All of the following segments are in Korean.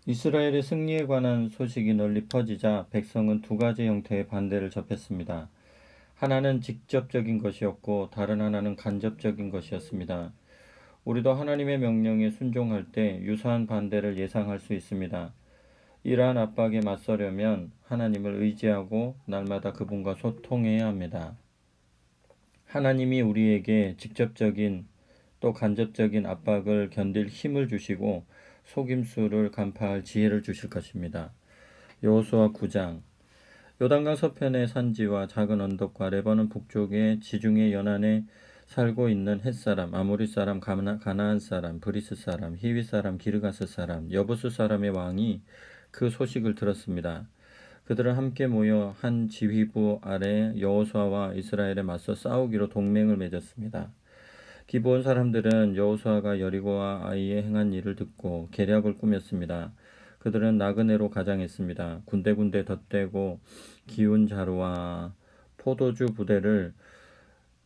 이스라엘의 승리에 관한 소식이 널리 퍼지자 백성은 두 가지 형태의 반대를 접했습니다. 하나는 직접적인 것이었고 다른 하나는 간접적인 것이었습니다. 우리도 하나님의 명령에 순종할 때 유사한 반대를 예상할 수 있습니다. 이러한 압박에 맞서려면 하나님을 의지하고 날마다 그분과 소통해야 합니다. 하나님이 우리에게 직접적인 또 간접적인 압박을 견딜 힘을 주시고 속임수를 간파할 지혜를 주실 것입니다. 여호수아 9장. 요단강 서편의 산지와 작은 언덕과 레바논 북쪽의 지중해 연안에 살고 있는 헷사람, 아모리 사람, 가나안 사람, 브리스 사람, 히위 사람, 기르가스 사람, 여부수 사람의 왕이 그 소식을 들었습니다. 그들은 함께 모여 한 지휘부 아래 여호수아와 이스라엘에 맞서 싸우기로 동맹을 맺었습니다. 기브온 사람들은 여호수아가 여리고와 아이에 행한 일을 듣고 계략을 꾸몄습니다. 그들은 나그네로 가장했습니다. 군데군데 덧대고 기운 자루와 포도주 부대를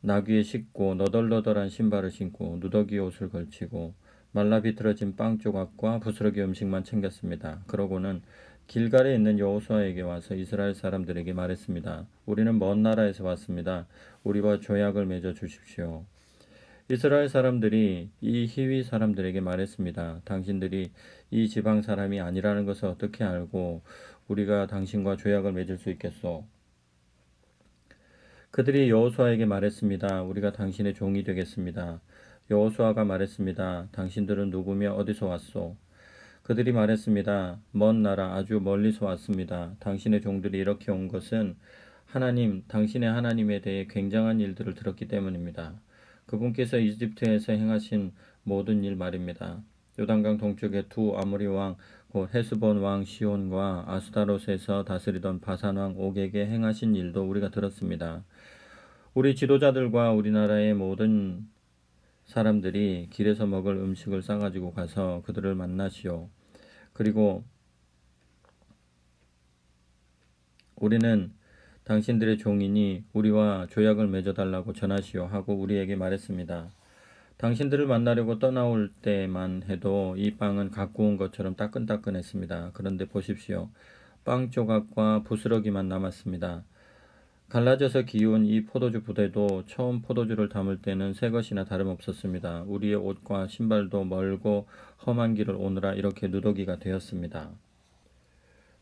나귀에 싣고 너덜너덜한 신발을 신고 누더기 옷을 걸치고 말라 비틀어진 빵 조각과 부스러기 음식만 챙겼습니다. 그러고는 길갈에 있는 여호수아에게 와서 이스라엘 사람들에게 말했습니다. 우리는 먼 나라에서 왔습니다. 우리와 조약을 맺어 주십시오. 이스라엘 사람들이 이 히위 사람들에게 말했습니다. 당신들이 이 지방 사람이 아니라는 것을 어떻게 알고 우리가 당신과 조약을 맺을 수 있겠소? 그들이 여호수아에게 말했습니다. 우리가 당신의 종이 되겠습니다. 여호수아가 말했습니다. 당신들은 누구며 어디서 왔소? 그들이 말했습니다. 먼 나라 아주 멀리서 왔습니다. 당신의 종들이 이렇게 온 것은 당신의 하나님에 대해 굉장한 일들을 들었기 때문입니다. 그분께서 이집트에서 행하신 모든 일 말입니다. 요단강 동쪽의 두 아모리 왕 곧 헤스본 왕 시온과 아스타롯에서 다스리던 바산 왕 옥에게 행하신 일도 우리가 들었습니다. 우리 지도자들과 우리나라의 모든 사람들이 길에서 먹을 음식을 싸가지고 가서 그들을 만나시오. 그리고 우리는 당신들의 종이니 우리와 조약을 맺어달라고 전하시오 하고 우리에게 말했습니다. 당신들을 만나려고 떠나올 때만 해도 이 빵은 갖고 온 것처럼 따끈따끈했습니다. 그런데 보십시오. 빵 조각과 부스러기만 남았습니다. 갈라져서 기운 이 포도주 부대도 처음 포도주를 담을 때는 새 것이나 다름없었습니다. 우리의 옷과 신발도 멀고 험한 길을 오느라 이렇게 누더기가 되었습니다.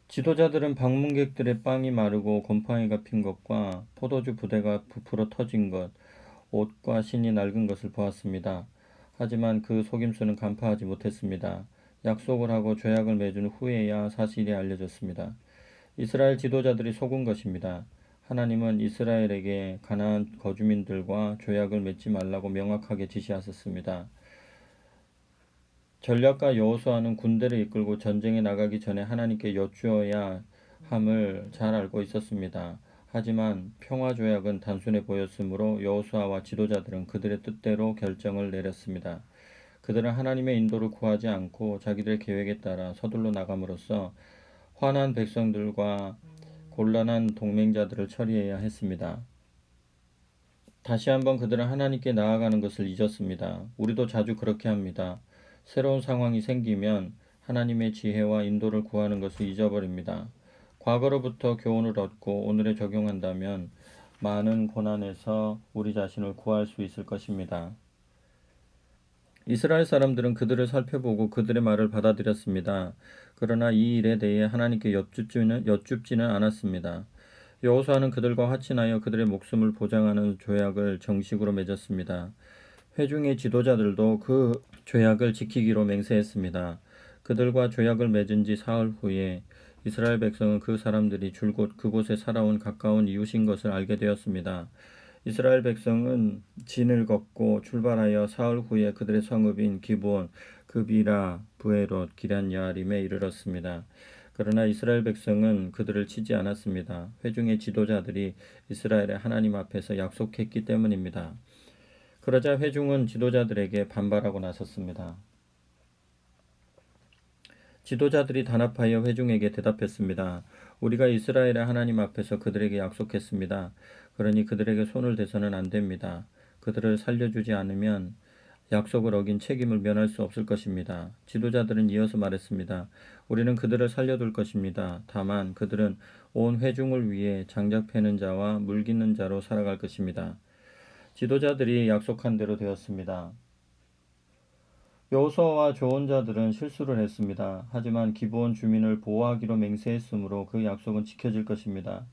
지도자들은 방문객들의 빵이 마르고 곰팡이가 핀 것과 포도주 부대가 부풀어 터진 것, 옷과 신이 낡은 것을 보았습니다. 하지만 그 속임수는 간파하지 못했습니다. 약속을 하고 조약을 맺은 후에야 사실이 알려졌습니다. 이스라엘 지도자들이 속은 것입니다. 하나님은 이스라엘에게 가나안 거주민들과 조약을 맺지 말라고 명확하게 지시하셨습니다. 전략가 여호수아는 군대를 이끌고 전쟁에 나가기 전에 하나님께 여쭈어야 함을 잘 알고 있었습니다. 하지만 평화조약은 단순해 보였으므로 여호수아와 지도자들은 그들의 뜻대로 결정을 내렸습니다. 그들은 하나님의 인도를 구하지 않고 자기들의 계획에 따라 서둘러 나감으로써 화난 백성들과 곤란한 동맹자들을 처리해야 했습니다. 다시 한번 그들은 하나님께 나아가는 것을 잊었습니다. 우리도 자주 그렇게 합니다. 새로운 상황이 생기면 하나님의 지혜와 인도를 구하는 것을 잊어버립니다. 과거로부터 교훈을 얻고 오늘에 적용한다면 많은 고난에서 우리 자신을 구할 수 있을 것입니다. 이스라엘 사람들은 그들을 살펴보고 그들의 말을 받아들였습니다. 그러나 이 일에 대해 하나님께 여쭙지는 않았습니다. 여호수아는 그들과 화친하여 그들의 목숨을 보장하는 조약을 정식으로 맺었습니다. 회중의 지도자들도 그 조약을 지키기로 맹세했습니다. 그들과 조약을 맺은 지 사흘 후에 이스라엘 백성은 그 사람들이 줄곧 그곳에 살아온 가까운 이웃인 것을 알게 되었습니다. 이스라엘 백성은 진을 걷고 출발하여 사흘 후에 그들의 성읍인 기브온, 그비라, 브에롯, 기럇 야아림에 이르렀습니다. 그러나 이스라엘 백성은 그들을 치지 않았습니다. 회중의 지도자들이 이스라엘의 하나님 앞에서 약속했기 때문입니다. 그러자 회중은 지도자들에게 반발하고 나섰습니다. 지도자들이 단합하여 회중에게 대답했습니다. 우리가 이스라엘의 하나님 앞에서 그들에게 약속했습니다. 그러니 그들에게 손을 대서는 안 됩니다. 그들을 살려주지 않으면 약속을 어긴 책임을 면할 수 없을 것입니다. 지도자들은 이어서 말했습니다. 우리는 그들을 살려둘 것입니다. 다만 그들은 온 회중을 위해 장작 패는 자와 물깃는 자로 살아갈 것입니다. 지도자들이 약속한 대로 되었습니다. 여호수아와 조언자들은 실수를 했습니다. 하지만 기브온 주민을 보호하기로 맹세했으므로 그 약속은 지켜질 것입니다.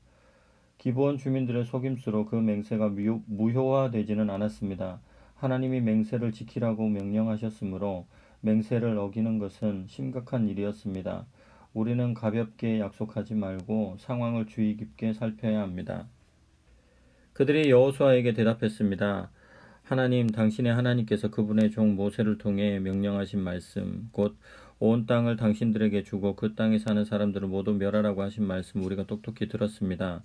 기브온 주민들의 속임수로 그 맹세가 무효화되지는 않았습니다. 하나님이 맹세를 지키라고 명령하셨으므로 맹세를 어기는 것은 심각한 일이었습니다. 우리는 가볍게 약속하지 말고 상황을 주의 깊게 살펴야 합니다. 그들이 여호수아에게 대답했습니다. 하나님, 당신의 하나님께서 그분의 종 모세를 통해 명령하신 말씀, 곧 온 땅을 당신들에게 주고 그 땅에 사는 사람들을 모두 멸하라고 하신 말씀 우리가 똑똑히 들었습니다.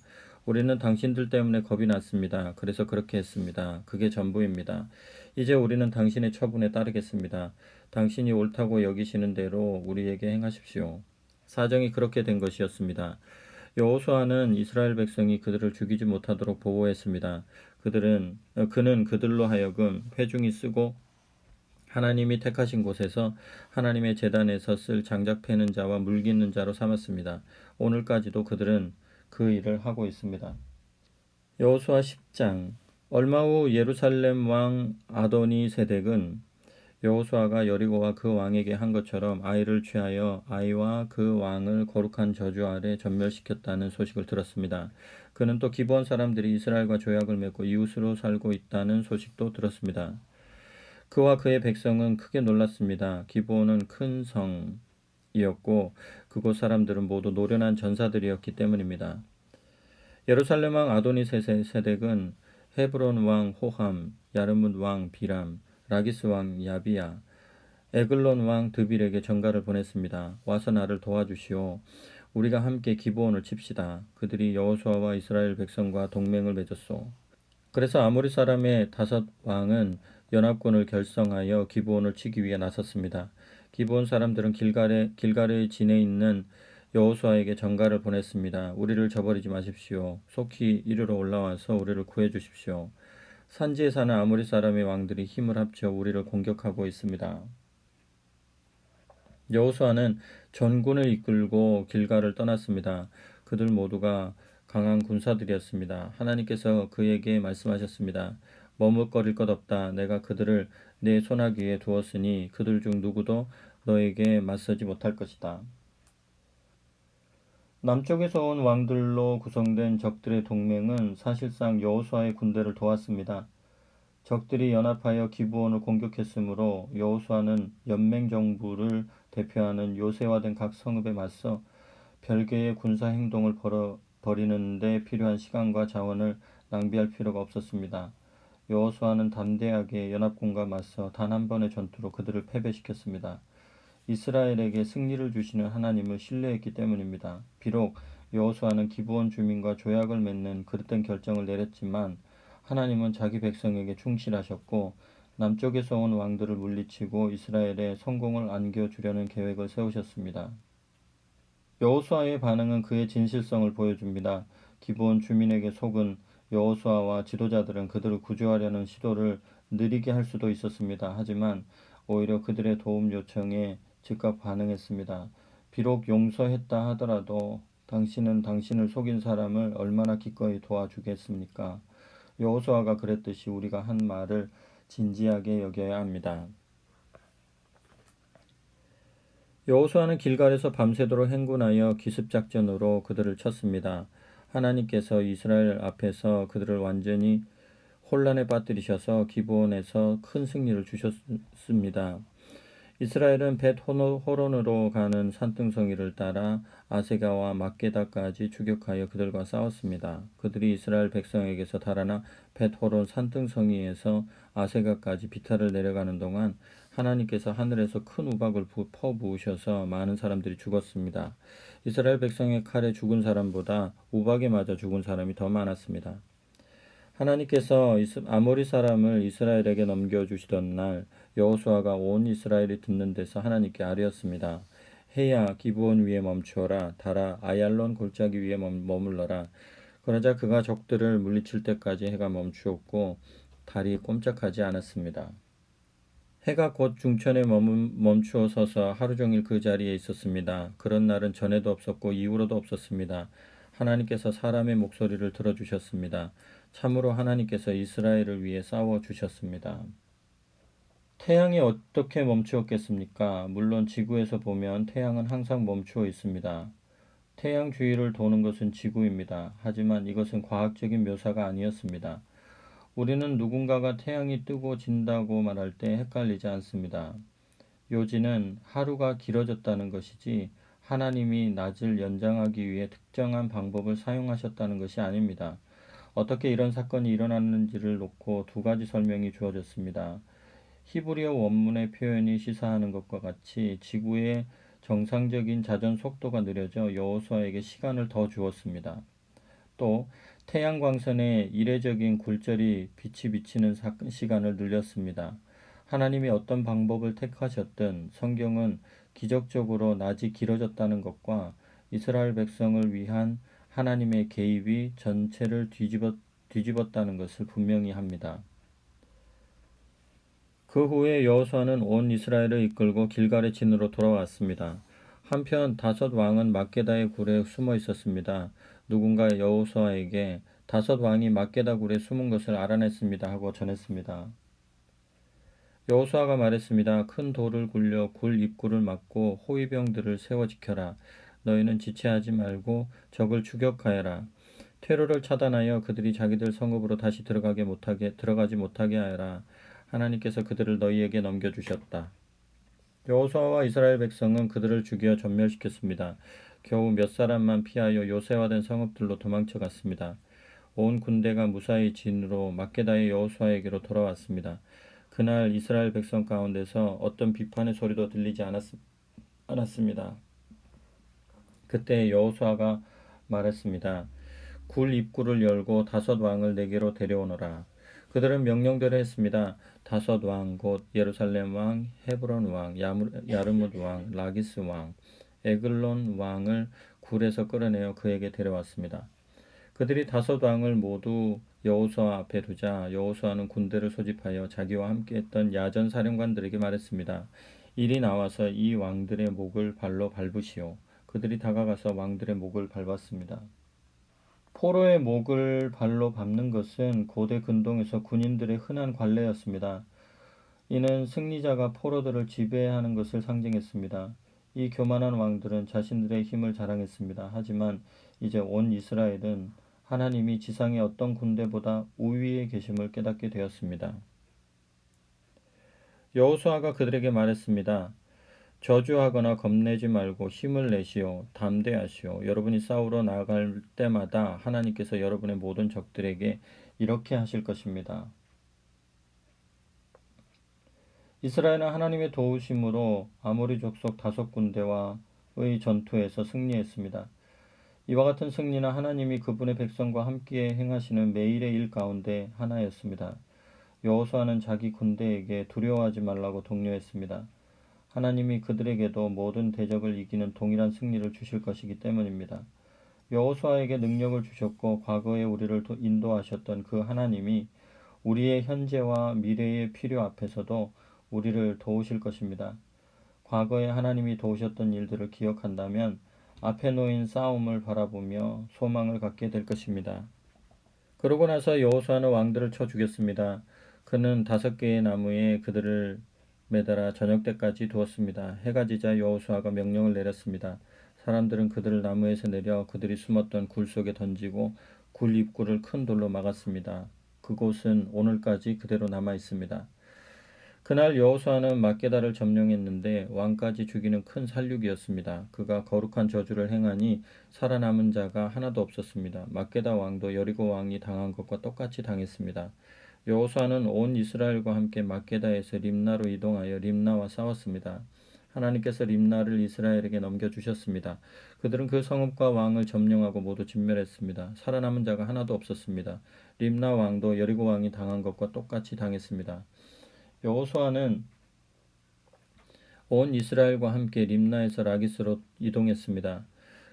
우리는 당신들 때문에 겁이 났습니다. 그래서 그렇게 했습니다. 그게 전부입니다. 이제 우리는 당신의 처분에 따르겠습니다. 당신이 옳다고 여기시는 대로 우리에게 행하십시오. 사정이 그렇게 된 것이었습니다. 여호수아는 이스라엘 백성이 그들을 죽이지 못하도록 보호했습니다. 그는 그들로 하여금 회중이 쓰고 하나님이 택하신 곳에서 하나님의 제단에서 쓸 장작 패는 자와 물깃는 자로 삼았습니다. 오늘까지도 그들은 그 일을 하고 있습니다. 여호수아 10장. 얼마 후 예루살렘 왕 아도니 세덱은 여호수아가 여리고와 그 왕에게 한 것처럼 아이를 취하여 아이와 그 왕을 거룩한 저주 아래 전멸시켰다는 소식을 들었습니다. 그는 또 기브온 사람들이 이스라엘과 조약을 맺고 이웃으로 살고 있다는 소식도 들었습니다. 그와 그의 백성은 크게 놀랐습니다. 기브온은 큰 성이었고 그곳 사람들은 모두 노련한 전사들이었기 때문입니다. 예루살렘 왕 아도니 세덱은 헤브론 왕 호함, 야르뭇 왕 비람, 라기스 왕 야비야, 에글론 왕 드빌에게 전가를 보냈습니다. 와서 나를 도와주시오. 우리가 함께 기브온을 칩시다. 그들이 여호수아와 이스라엘 백성과 동맹을 맺었소. 그래서 아모리 사람의 5왕은 연합군을 결성하여 기브온을 치기 위해 나섰습니다. 기브온 사람들은 길갈의 진에 있는 여호수아에게 전가를 보냈습니다. 우리를 저버리지 마십시오. 속히 이리로 올라와서 우리를 구해 주십시오. 산지에 사는 아모리 사람의 왕들이 힘을 합쳐 우리를 공격하고 있습니다. 여호수아는 전군을 이끌고 길갈을 떠났습니다. 그들 모두가 강한 군사들이었습니다. 하나님께서 그에게 말씀하셨습니다. 머뭇거릴 것 없다. 내가 그들을 내 손아귀에 두었으니 그들 중 누구도 너에게 맞서지 못할 것이다. 남쪽에서 온 왕들로 구성된 적들의 동맹은 사실상 여호수아의 군대를 도왔습니다. 적들이 연합하여 기브온을 공격했으므로 여호수아는 연맹 정부를 대표하는 요새화된 각 성읍에 맞서 별개의 군사 행동을 벌이는 데 필요한 시간과 자원을 낭비할 필요가 없었습니다. 여호수아는 담대하게 연합군과 맞서 단 한 번의 전투로 그들을 패배시켰습니다. 이스라엘에게 승리를 주시는 하나님을 신뢰했기 때문입니다. 비록 여호수아는 기브온 주민과 조약을 맺는 그릇된 결정을 내렸지만 하나님은 자기 백성에게 충실하셨고 남쪽에서 온 왕들을 물리치고 이스라엘에 성공을 안겨주려는 계획을 세우셨습니다. 여호수아의 반응은 그의 진실성을 보여줍니다. 기브온 주민에게 속은 여호수아와 지도자들은 그들을 구조하려는 시도를 느리게 할 수도 있었습니다. 하지만 오히려 그들의 도움 요청에 즉각 반응했습니다. 비록 용서했다 하더라도 당신은 당신을 속인 사람을 얼마나 기꺼이 도와주겠습니까? 여호수아가 그랬듯이 우리가 한 말을 진지하게 여겨야 합니다. 여호수아는 길갈에서 밤새도록 행군하여 기습작전으로 그들을 쳤습니다. 하나님께서 이스라엘 앞에서 그들을 완전히 혼란에 빠뜨리셔서 기브온에서 큰 승리를 주셨습니다. 이스라엘은 벳 호론으로 가는 산등성이를 따라 아세가와 막게다까지 추격하여 그들과 싸웠습니다. 그들이 이스라엘 백성에게서 달아나 벳 호론 산등성이에서 아세가까지 비탈을 내려가는 동안 하나님께서 하늘에서 큰 우박을 퍼부으셔서 많은 사람들이 죽었습니다. 이스라엘 백성의 칼에 죽은 사람보다 우박에 맞아 죽은 사람이 더 많았습니다. 하나님께서 아모리 사람을 이스라엘에게 넘겨주시던 날 여호수아가 온 이스라엘이 듣는 데서 하나님께 아뢰었습니다. 해야 기브온 위에 멈추어라. 달아 아얄론 골짜기 위에 머물러라. 그러자 그가 적들을 물리칠 때까지 해가 멈추었고 달이 꼼짝하지 않았습니다. 해가 곧 중천에 멈추어 서서 하루 종일 그 자리에 있었습니다. 그런 날은 전에도 없었고 이후로도 없었습니다. 하나님께서 사람의 목소리를 들어주셨습니다. 참으로 하나님께서 이스라엘을 위해 싸워 주셨습니다. 태양이 어떻게 멈추었겠습니까? 물론 지구에서 보면 태양은 항상 멈추어 있습니다. 태양 주위를 도는 것은 지구입니다. 하지만 이것은 과학적인 묘사가 아니었습니다. 우리는 누군가가 태양이 뜨고 진다고 말할 때 헷갈리지 않습니다. 요지는 하루가 길어졌다는 것이지 하나님이 낮을 연장하기 위해 특정한 방법을 사용하셨다는 것이 아닙니다. 어떻게 이런 사건이 일어났는지를 놓고 두 가지 설명이 주어졌습니다. 히브리어 원문의 표현이 시사하는 것과 같이 지구의 정상적인 자전 속도가 느려져 여호수아에게 시간을 더 주었습니다. 또 태양 광선에 이례적인 굴절이 빛이 비치는 시간을 늘렸습니다. 하나님이 어떤 방법을 택하셨든 성경은 기적적으로 낮이 길어졌다는 것과 이스라엘 백성을 위한 하나님의 개입이 전체를 뒤집었다는 것을 분명히 합니다. 그 후에 여호수아는 온 이스라엘을 이끌고 길갈의 진으로 돌아왔습니다. 한편 다섯 왕은 막게다의 굴에 숨어 있었습니다. 누군가 여호수아에게 다섯 왕이 막게다 굴에 숨은 것을 알아냈습니다 하고 전했습니다. 여호수아가 말했습니다. 큰 돌을 굴려 굴 입구를 막고 호위병들을 세워 지켜라. 너희는 지체하지 말고 적을 추격하여라. 퇴로를 차단하여 그들이 자기들 성읍으로 다시 들어가지 못하게 하여라. 하나님께서 그들을 너희에게 넘겨주셨다. 여호수아와 이스라엘 백성은 그들을 죽여 전멸시켰습니다. 겨우 몇 사람만 피하여 요새화된 성읍들로 도망쳐 갔습니다. 온 군대가 무사히 진으로 막게다의 여호수아에게로 돌아왔습니다. 그날 이스라엘 백성 가운데서 어떤 비판의 소리도 들리지 않았습니다. 그때 여호수아가 말했습니다. 굴 입구를 열고 다섯 왕을 내게로 데려오너라. 그들은 명령대로 했습니다. 다섯 왕, 곧 예루살렘 왕, 헤브론 왕, 야르뭇 왕, 라기스 왕, 에글론 왕을 굴에서 끌어내어 그에게 데려왔습니다. 그들이 다섯 왕을 모두 여호수아 앞에 두자 여호수아는 군대를 소집하여 자기와 함께했던 야전 사령관들에게 말했습니다. 이리 나와서 이 왕들의 목을 발로 밟으시오. 그들이 다가가서 왕들의 목을 밟았습니다. 포로의 목을 발로 밟는 것은 고대 근동에서 군인들의 흔한 관례였습니다. 이는 승리자가 포로들을 지배하는 것을 상징했습니다. 이 교만한 왕들은 자신들의 힘을 자랑했습니다. 하지만 이제 온 이스라엘은 하나님이 지상의 어떤 군대보다 우위에 계심을 깨닫게 되었습니다. 여호수아가 그들에게 말했습니다. 저주하거나 겁내지 말고 힘을 내시오. 담대하시오. 여러분이 싸우러 나갈 때마다 하나님께서 여러분의 모든 적들에게 이렇게 하실 것입니다. 이스라엘은 하나님의 도우심으로 아모리 족속 다섯 군대와의 전투에서 승리했습니다. 이와 같은 승리는 하나님이 그분의 백성과 함께 행하시는 매일의 일 가운데 하나였습니다. 여호수아는 자기 군대에게 두려워하지 말라고 독려했습니다. 하나님이 그들에게도 모든 대적을 이기는 동일한 승리를 주실 것이기 때문입니다. 여호수아에게 능력을 주셨고 과거에 우리를 인도하셨던 그 하나님이 우리의 현재와 미래의 필요 앞에서도 우리를 도우실 것입니다. 과거에 하나님이 도우셨던 일들을 기억한다면 앞에 놓인 싸움을 바라보며 소망을 갖게 될 것입니다. 그러고 나서 여호수아는 왕들을 쳐 죽였습니다. 그는 5개의 나무에 그들을 매달아 저녁 때까지 두었습니다. 해가 지자 여호수아가 명령을 내렸습니다. 사람들은 그들을 나무에서 내려 그들이 숨었던 굴 속에 던지고 굴 입구를 큰 돌로 막았습니다. 그곳은 오늘까지 그대로 남아 있습니다. 그날 여호수아는 막게다를 점령했는데 왕까지 죽이는 큰 살육이었습니다. 그가 거룩한 저주를 행하니 살아남은 자가 하나도 없었습니다. 막게다 왕도 여리고 왕이 당한 것과 똑같이 당했습니다. 여호수아는 온 이스라엘과 함께 막게다에서 림나로 이동하여 림나와 싸웠습니다. 하나님께서 림나를 이스라엘에게 넘겨주셨습니다. 그들은 그 성읍과 왕을 점령하고 모두 진멸했습니다. 살아남은 자가 하나도 없었습니다. 림나 왕도 여리고 왕이 당한 것과 똑같이 당했습니다. 여호수아는 온 이스라엘과 함께 림나에서 라기스로 이동했습니다.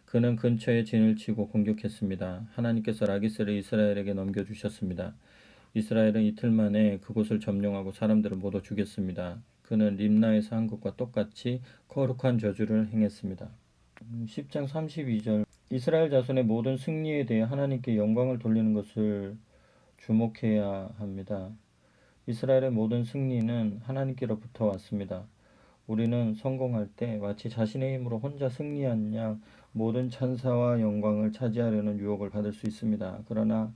그는 근처에 진을 치고 공격했습니다. 하나님께서 라기스를 이스라엘에게 넘겨주셨습니다. 이스라엘은 이틀 만에 그곳을 점령하고 사람들을 모두 죽였습니다. 그는 림나에서 한 것과 똑같이 거룩한 저주를 행했습니다. 10장 32절 이스라엘 자손의 모든 승리에 대해 하나님께 영광을 돌리는 것을 주목해야 합니다. 이스라엘의 모든 승리는 하나님께로부터 왔습니다. 우리는 성공할 때 마치 자신의 힘으로 혼자 승리한 양 모든 찬사와 영광을 차지하려는 유혹을 받을 수 있습니다. 그러나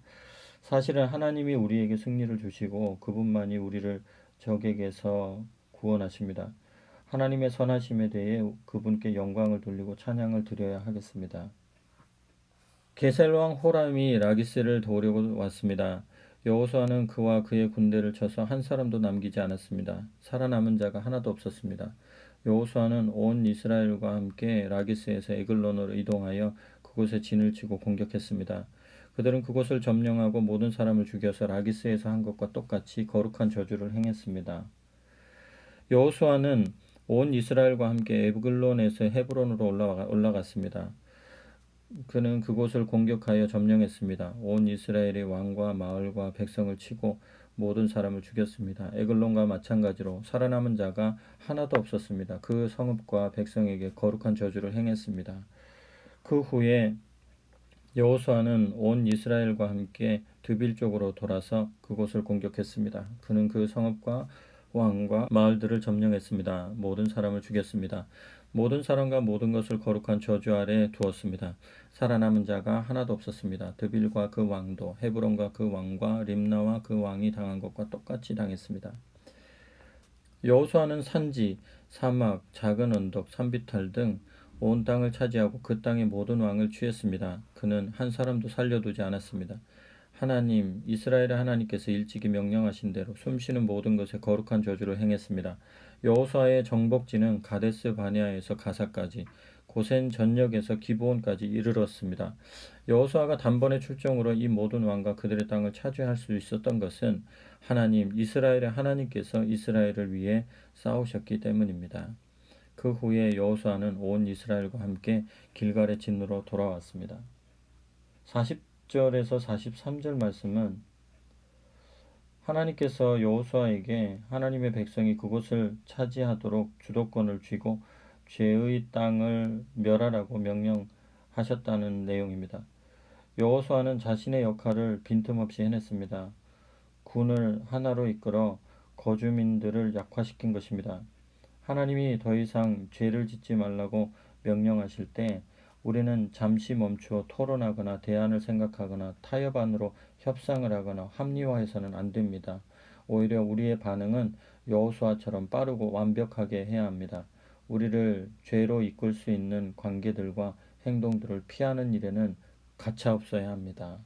사실은 하나님이 우리에게 승리를 주시고 그분만이 우리를 적에게서 구원하십니다. 하나님의 선하심에 대해 그분께 영광을 돌리고 찬양을 드려야 하겠습니다. 게셀왕 호람이 라기스를 도우려고 왔습니다. 여호수아는 그와 그의 군대를 쳐서 한 사람도 남기지 않았습니다. 살아남은 자가 하나도 없었습니다. 여호수아는 온 이스라엘과 함께 라기스에서 에글론으로 이동하여 그곳에 진을 치고 공격했습니다. 그들은 그곳을 점령하고 모든 사람을 죽여서 라기스에서 한 것과 똑같이 거룩한 저주를 행했습니다. 여호수아는 온 이스라엘과 함께 에글론에서 헤브론으로 올라갔습니다. 그는 그곳을 공격하여 점령했습니다. 온 이스라엘의 왕과 마을과 백성을 치고 모든 사람을 죽였습니다. 에글론과 마찬가지로 살아남은 자가 하나도 없었습니다. 그 성읍과 백성에게 거룩한 저주를 행했습니다. 그 후에 여호수아는 온 이스라엘과 함께 드빌 쪽으로 돌아서 그곳을 공격했습니다. 그는 그 성읍과 왕과 마을들을 점령했습니다. 모든 사람을 죽였습니다. 모든 사람과 모든 것을 거룩한 저주 아래 두었습니다. 살아남은 자가 하나도 없었습니다. 드빌과 그 왕도 헤브론과 그 왕과 림나와 그 왕이 당한 것과 똑같이 당했습니다. 여호수아는 산지, 사막, 작은 언덕, 산비탈 등 온 땅을 차지하고 그 땅의 모든 왕을 취했습니다. 그는 한 사람도 살려두지 않았습니다. 하나님, 이스라엘의 하나님께서 일찍이 명령하신 대로 숨쉬는 모든 것에 거룩한 저주를 행했습니다. 여호수아의 정복지는 가데스 바네아에서 가사까지, 고센 전역에서 기브온까지 이르렀습니다. 여호수아가 단번에 출정으로 이 모든 왕과 그들의 땅을 차지할 수 있었던 것은 하나님, 이스라엘의 하나님께서 이스라엘을 위해 싸우셨기 때문입니다. 그 후에 여호수아는 온 이스라엘과 함께 길갈의 진으로 돌아왔습니다. 40절에서 43절 말씀은 하나님께서 여호수아에게 하나님의 백성이 그곳을 차지하도록 주도권을 쥐고 죄의 땅을 멸하라고 명령하셨다는 내용입니다. 여호수아는 자신의 역할을 빈틈없이 해냈습니다. 군을 하나로 이끌어 거주민들을 약화시킨 것입니다. 하나님이 더 이상 죄를 짓지 말라고 명령하실 때 우리는 잠시 멈추어 토론하거나 대안을 생각하거나 타협안으로 협상을 하거나 합리화해서는 안 됩니다. 오히려 우리의 반응은 여호수아처럼 빠르고 완벽하게 해야 합니다. 우리를 죄로 이끌 수 있는 관계들과 행동들을 피하는 일에는 가차없어야 합니다.